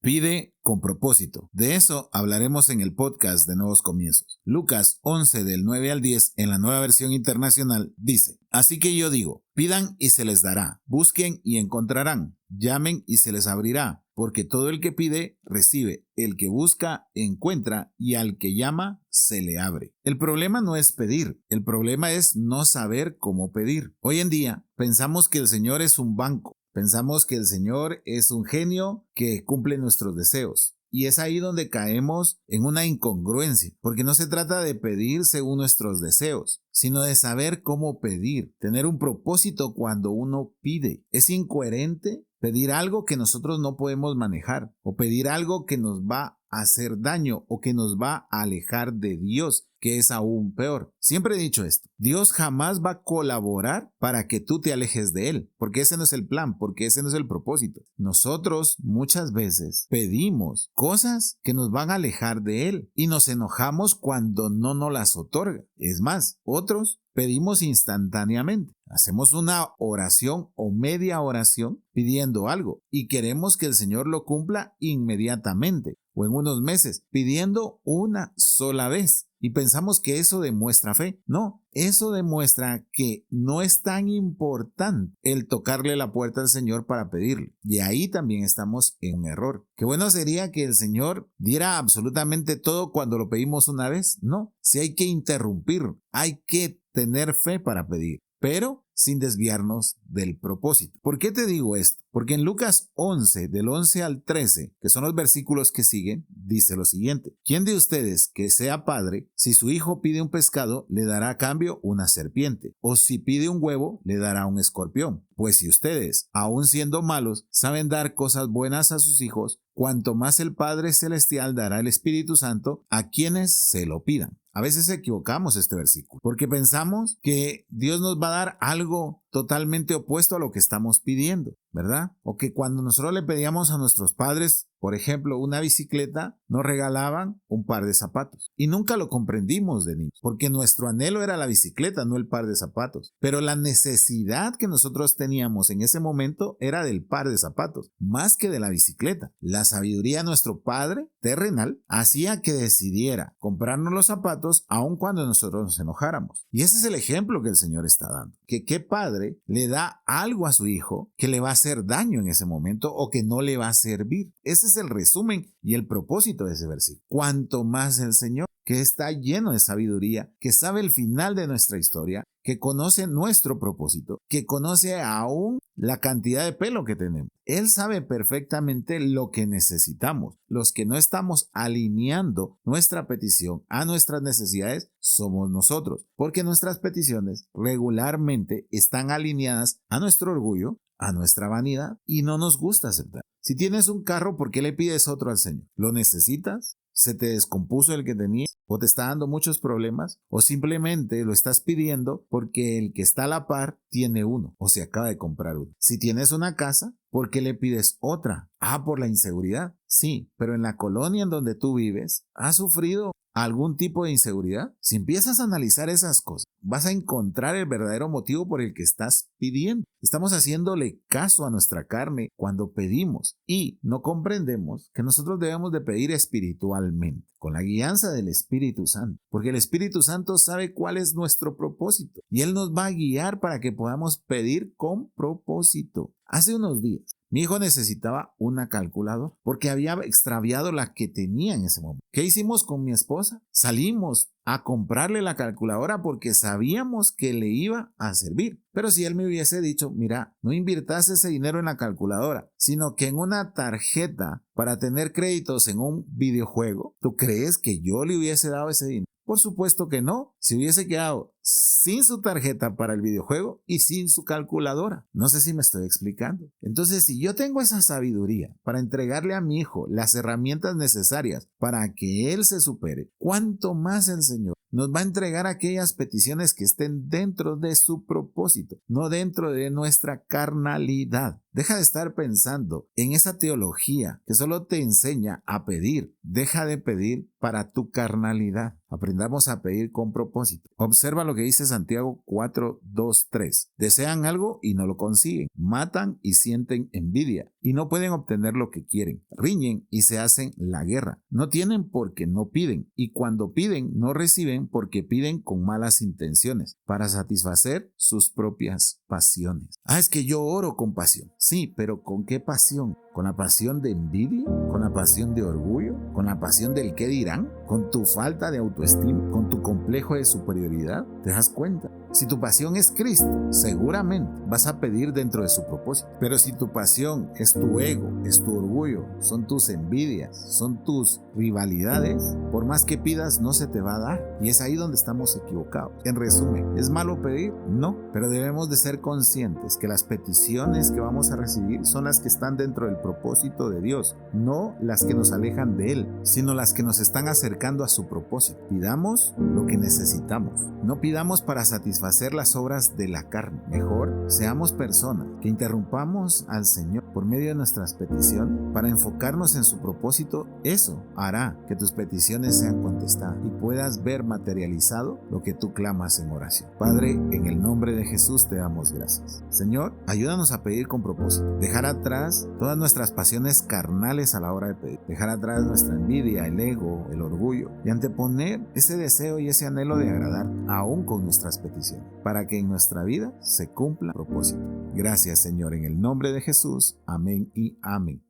Pide con propósito. De eso hablaremos en el podcast de Nuevos Comienzos. Lucas 11 del 9 al 10 en la Nueva Versión Internacional dice: Así que yo digo, pidan y se les dará, busquen y encontrarán, llamen y se les abrirá, porque todo el que pide, recibe, el que busca, encuentra, y al que llama, se le abre. El problema no es pedir, el problema es no saber cómo pedir. Hoy en día pensamos que el Señor es un banco. Pensamos que el Señor es un genio que cumple nuestros deseos. Y es ahí donde caemos en una incongruencia, porque no se trata de pedir según nuestros deseos, sino de saber cómo pedir, tener un propósito cuando uno pide. Es incoherente pedir algo que nosotros no podemos manejar, o pedir algo que nos va a hacer daño o que nos va a alejar de Dios, que es aún peor. Siempre he dicho esto: Dios jamás va a colaborar para que tú te alejes de Él, porque ese no es el plan, porque ese no es el propósito. Nosotros muchas veces pedimos cosas que nos van a alejar de Él y nos enojamos cuando no nos las otorga. Es más, otros pedimos instantáneamente. Hacemos una oración o media oración pidiendo algo y queremos que el Señor lo cumpla inmediatamente o en unos meses, pidiendo una sola vez. Y pensamos que eso demuestra fe. No, eso demuestra que no es tan importante el tocarle la puerta al Señor para pedirle. Y ahí también estamos en un error. Qué bueno sería que el Señor diera absolutamente todo cuando lo pedimos una vez. No, si hay que interrumpir, hay que tener fe para pedir, pero sin desviarnos del propósito. ¿Por qué te digo esto? Porque en Lucas 11, del 11 al 13, que son los versículos que siguen, dice lo siguiente: ¿Quién de ustedes que sea padre, si su hijo pide un pescado, le dará a cambio una serpiente? ¿O si pide un huevo, le dará un escorpión? Pues si ustedes, aun siendo malos, saben dar cosas buenas a sus hijos, cuanto más el Padre Celestial dará el Espíritu Santo a quienes se lo pidan. A veces equivocamos este versículo porque pensamos que Dios nos va a dar algo totalmente opuesto a lo que estamos pidiendo, ¿verdad? O que cuando nosotros le pedíamos a nuestros padres, por ejemplo, una bicicleta, nos regalaban un par de zapatos. Y nunca lo comprendimos de niños, porque nuestro anhelo era la bicicleta, no el par de zapatos. Pero la necesidad que nosotros teníamos en ese momento era del par de zapatos, más que de la bicicleta. La sabiduría de nuestro Padre terrenal hacía que decidiera comprarnos los zapatos aun cuando nosotros nos enojáramos. Y ese es el ejemplo que el Señor está dando. Que qué padre le da algo a su hijo que le va a hacer daño en ese momento o que no le va a servir. Ese es el resumen y el propósito de ese versículo. Cuanto más el Señor, que está lleno de sabiduría, que sabe el final de nuestra historia, que conoce nuestro propósito, que conoce aún la cantidad de pelo que tenemos. Él sabe perfectamente lo que necesitamos. Los que no estamos alineando nuestra petición a nuestras necesidades somos nosotros, porque nuestras peticiones regularmente están alineadas a nuestro orgullo, a nuestra vanidad, y no nos gusta aceptar. Si tienes un carro, ¿por qué le pides otro al Señor? ¿Lo necesitas? ¿Se te descompuso el que tenías? ¿O te está dando muchos problemas? ¿O simplemente lo estás pidiendo porque el que está a la par tiene uno o se acaba de comprar uno? Si tienes una casa, ¿por qué le pides otra? Por la inseguridad. Sí, pero en la colonia en donde tú vives, ¿has sufrido algún tipo de inseguridad? Si empiezas a analizar esas cosas, vas a encontrar el verdadero motivo por el que estás pidiendo. Estamos haciéndole caso a nuestra carne cuando pedimos y no comprendemos que nosotros debemos de pedir espiritualmente, con la guianza del Espíritu Santo, porque el Espíritu Santo sabe cuál es nuestro propósito y Él nos va a guiar para que podamos pedir con propósito. Hace unos días, mi hijo necesitaba una calculadora porque había extraviado la que tenía en ese momento. ¿Qué hicimos con mi esposa? Salimos a comprarle la calculadora porque sabíamos que le iba a servir. Pero si él me hubiese dicho, mira, no inviertas ese dinero en la calculadora, sino que en una tarjeta para tener créditos en un videojuego, ¿tú crees que yo le hubiese dado ese dinero? Por supuesto que no. Se hubiese quedado sin su tarjeta para el videojuego y sin su calculadora. No sé si me estoy explicando. Entonces, si yo tengo esa sabiduría para entregarle a mi hijo las herramientas necesarias para que él se supere, ¿cuánto más el Señor nos va a entregar aquellas peticiones que estén dentro de su propósito, no dentro de nuestra carnalidad. Deja de estar pensando en esa teología que solo te enseña a pedir. Deja de pedir para tu carnalidad. Aprendamos a pedir con propósito. Observa lo que dice Santiago 4, 2, 3. Desean algo y no lo consiguen. Matan y sienten envidia y no pueden obtener lo que quieren. Riñen y se hacen la guerra. No tienen porque no piden. Y cuando piden, no reciben porque piden con malas intenciones para satisfacer sus propias pasiones. Es que yo oro con pasión. Sí, pero ¿con qué pasión? ¿Con la pasión de envidia? ¿Con la pasión de orgullo? ¿Con la pasión del qué dirán? ¿Con tu falta de autoestima? ¿Con tu complejo de superioridad? ¿Te das cuenta? Si tu pasión es Cristo, seguramente vas a pedir dentro de su propósito. Pero si tu pasión es tu ego, es tu orgullo, son tus envidias, son tus rivalidades, por más que pidas no se te va a dar. Y es ahí donde estamos equivocados. En resumen, ¿es malo pedir? No, pero debemos de ser conscientes que las peticiones que vamos a recibir son las que están dentro del propósito de Dios, no las que nos alejan de Él, sino las que nos están acercando a su propósito. Pidamos lo que necesitamos. No pidamos para satisfacer las obras de la carne. Mejor, seamos personas que interrumpamos al Señor por medio de nuestras peticiones para enfocarnos en su propósito. Eso hará que tus peticiones sean contestadas y puedas ver materializado lo que tú clamas en oración. Padre, en el nombre de Jesús te damos gracias. Señor, ayúdanos a pedir con propósito. Dejar atrás todas nuestras pasiones carnales a la hora de pedir. Dejar atrás nuestra envidia, el ego, el orgullo y anteponer ese deseo y ese anhelo de agradar aún con nuestras peticiones, para que en nuestra vida se cumpla el propósito. Gracias, Señor, en el nombre de Jesús. Amén y amén.